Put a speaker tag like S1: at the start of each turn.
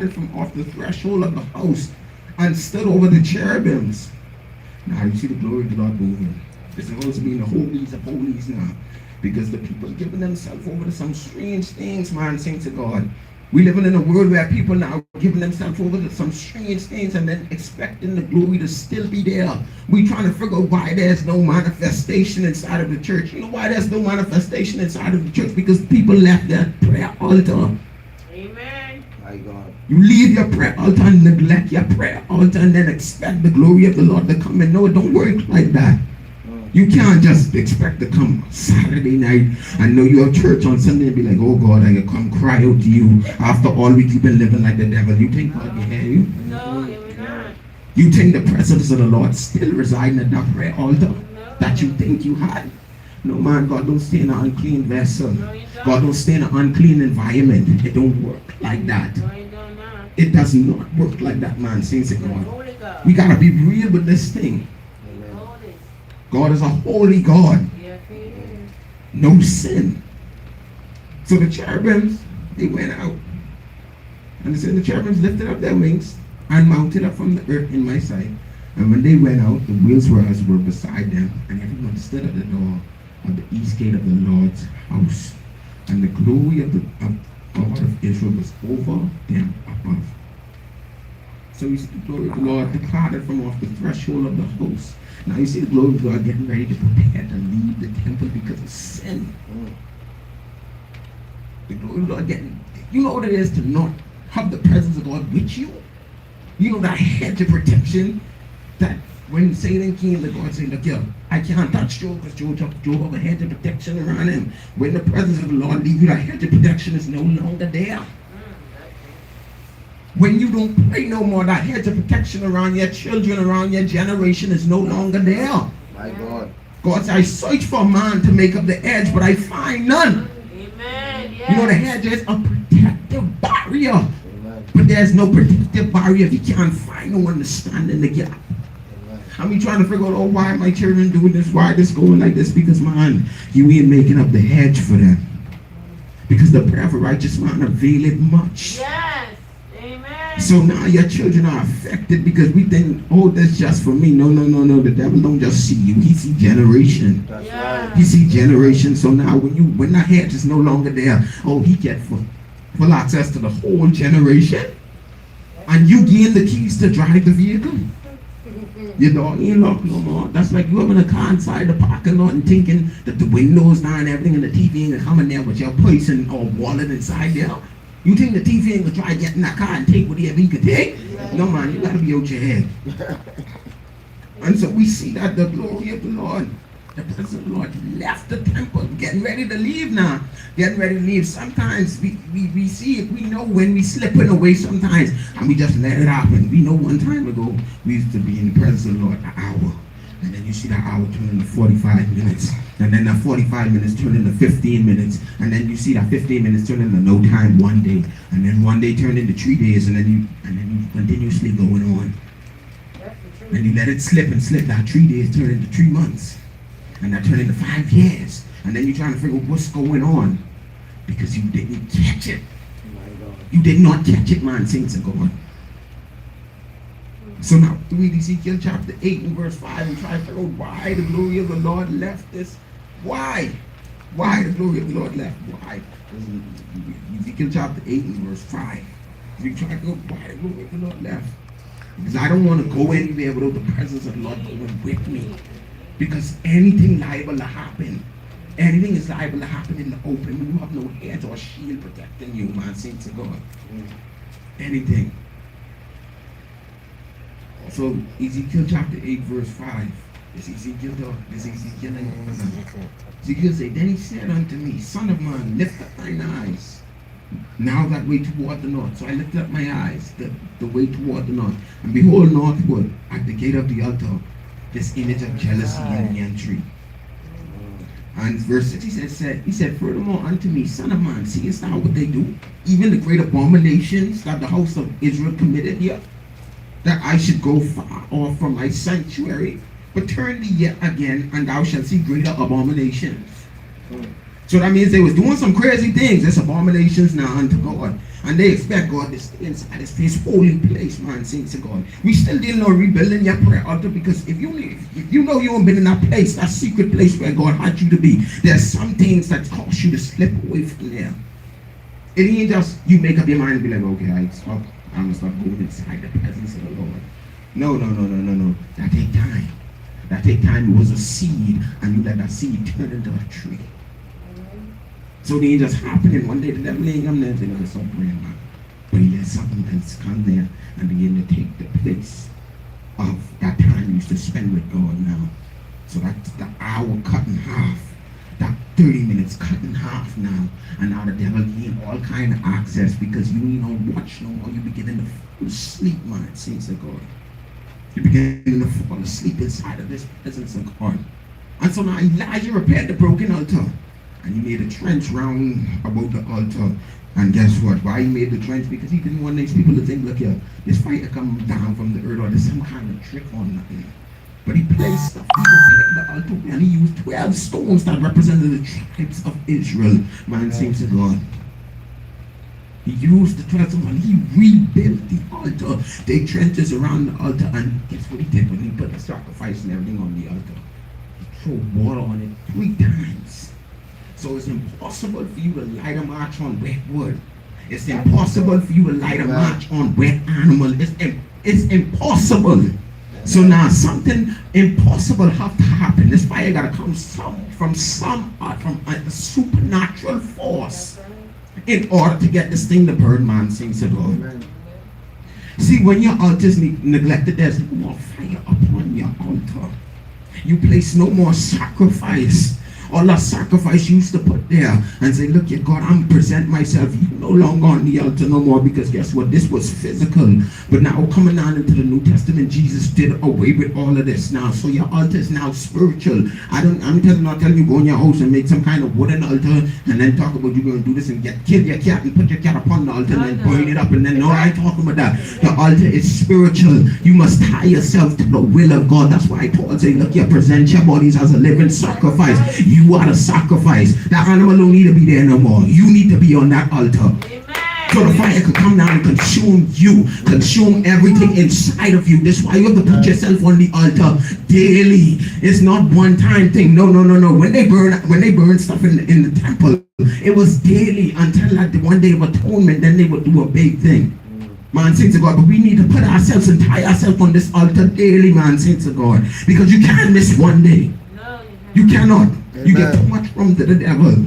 S1: departed from off the threshold of the house and stood over the cherubims. Now you see the glory of the Lord moving. It's supposed to be in the holies of holies now. Because the people are giving themselves over to some strange things, man, saints of God. We living in a world where people now are giving themselves over to some strange things and then expecting the glory to still be there. We trying to figure out why there's no manifestation inside of the church. You know why there's no manifestation inside of the church? Because people left their prayer altar.
S2: Amen.
S3: My God.
S1: You leave your prayer altar and neglect your prayer altar and then expect the glory of the Lord to come in. No, it don't work like that. You can't just expect to come Saturday night and know you have church on Sunday and be like, oh God, I come cry out to you after all week you've been living like the devil. You think God can hear you?
S2: No, it will not.
S1: You think the presence of the Lord still residing at that prayer altar
S2: No.
S1: that you think you had? No, man, God don't stay in an unclean vessel.
S2: No, he don't.
S1: God don't stay in an unclean environment. It don't work like that.
S2: No, he don't not.
S1: It does not work like that, man, saints of God.
S2: Holy God.
S1: We gotta be real with this thing.
S2: Holy.
S1: God is a holy God.
S2: Yes, he is.
S1: No sin. So the cherubims, they went out. And it said the cherubims lifted up their wings and mounted up from the earth in my sight. And when they went out, the wheels were beside them, and everyone stood at the door of the east gate of the Lord's house. And the glory of God of Israel was over them above. So you see the glory of the Lord departed from off the threshold of the house. Now you see the glory of God getting ready to prepare to leave the temple because of sin. The glory of God getting, you know what it is to not have the presence of God with you? You know that hedge of protection that when Satan came, the God said, look here, I can't touch Job because Job have a hedge of protection around him. When the presence of the Lord leaves you, that hedge of protection is no longer there. When you don't pray no more, that hedge of protection around your children, around your generation is no longer there.
S3: My God.
S1: God said, I search for a man to make up the edge, but I find none.
S2: Amen. Yes.
S1: You know, the hedge is a protective barrier.
S3: Amen.
S1: But there's no protective barrier if you can't find no one to stand in the gap. I mean, trying to figure out, oh, why are my children doing this? Why this going like this? Because, man, you ain't making up the hedge for them. Because the prayer of a righteous man availeth much.
S2: Yes. Amen.
S1: So now your children are affected because we think, oh, that's just for me. No. The devil don't just see you. He see generation.
S3: That's
S2: Yeah.
S3: right.
S1: He see generation. So now when that hedge is no longer there, oh, he get full access to the whole generation. And you gain the keys to drive the vehicle. Your dog ain't locked no more. That's like you having a car inside the parking lot and thinking that the windows down and everything and the TV ain't coming there with your purse or wallet inside there. You think the TV ain't gonna try to get in that car and take whatever he could take? No, man, you gotta be out your head. And so we see that the glory of the Lord, the presence of the Lord left the temple, getting ready to leave now. Getting ready to leave. Sometimes we see it, we know when we slipping away sometimes, and we just let it happen. We know one time ago, we used to be in the presence of the Lord an hour. And then you see that hour turn into 45 minutes. And then that 45 minutes turn into 15 minutes. And then you see that 15 minutes turn into no time one day. And then one day turn into 3 days. And then you continuously going on. And you let it slip and slip. That 3 days turn into 3 months. And that turn into 5 years. And then you're trying to figure out what's going on. Because you didn't catch it.
S3: My God.
S1: You did not catch it, man, saints of God. So now read Ezekiel chapter 8 and verse 5 and try to figure out why the glory of the Lord left this. Why? Why the glory of the Lord left? Why? Ezekiel chapter 8 and verse 5. You try to go why the glory of the Lord left. Because I don't want to go anywhere without the presence of the Lord going with me. Because anything liable to happen. Anything is liable to happen in the open when you have no hedge or shield protecting you, man, saints of God. Anything. So Ezekiel chapter 8 verse 5. This Ezekiel though. This Ezekiel. Ezekiel said, then he said unto me, Son of man, lift up thine eyes. Now that way toward the north. So I lifted up my eyes, the way toward the north. And behold northward at the gate of the altar, this image of jealousy in the entry. And verse 6 he said, furthermore unto me, Son of man, seest thou what they do? Even the great abominations that the house of Israel committed here. That I should go far off from my sanctuary, but turn thee yet again, and thou shalt see greater abominations. So that means they was doing some crazy things. There's abominations now unto God. And they expect God to stay inside this holy place, man, saints of God. We still didn't know rebuilding your prayer altar, because if you know you haven't been in that place, that secret place where God had you to be, there's some things that cause you to slip away from there. It ain't just you make up your mind and be like, okay, I'm gonna start going inside the presence of the Lord. No. That take time. That take time. It was a seed, and you let that seed turn into a tree. So it ain't just happening one day. The devil ain't come there and say, no, stop praying, man. But he let something else come there and begin to take the place of that time you used to spend with God now. So that's the hour cut in half. That 30 minutes cut in half now. And now the devil gain all kind of access, because you ain't on watch no more. You beginning to fall asleep, man, saints of God. You beginning to fall asleep inside of this presence of God. And so now Elijah repaired the broken altar. And he made a trench round about the altar. And guess what? Why he made the trench? Because he didn't want these people to think, look here, this fire come down from the earth, or there's some kind of trick on nothing. But he placed the altar, and he used 12 stones that represented the tribes of Israel. Man, saints of God. He used the 12 stones, and he rebuilt the altar. They trenches around the altar, and guess what he did when he put the sacrifice and everything on the altar? He threw water on it 3 times. So it's impossible for you to light a match on wet wood. It's impossible for you to light a match on wet animal. It's impossible. So now something impossible have to happen. This fire gotta come from a supernatural force in order to get this thing to burn, man, saints to God. See, when your altar is neglected, there's no more fire upon your altar. You place no more sacrifice. All that sacrifice you used to put there and say, look at God, I'm present myself. You no longer on the altar no more, because guess what? This was physical. But now coming on into the New Testament, Jesus did away with all of this now. So your altar is now spiritual. I'm not telling you go in your house and make some kind of wooden altar and then talk about you going to do this and kill your cat and put your cat upon the altar and then burn it up, and then no, I ain't talking about that. The altar is spiritual. You must tie yourself to the will of God. That's why Paul said, look, you present your bodies as a living sacrifice. You are the sacrifice. That animal don't need to be there no more. You need to be on that altar.
S2: Amen.
S1: So the fire can come down and consume you, consume everything inside of you. That's why you have to put yourself on the altar daily. It's not one time thing. No. When they burn stuff in the temple, it was daily until like the one day of atonement. Then they would do a big thing. Man, saints of God, but we need to put ourselves and tie ourselves on this altar daily, man, saints of God, because you can't miss one day.
S2: No,
S1: You cannot. You get
S3: Amen.
S1: too much from the devil.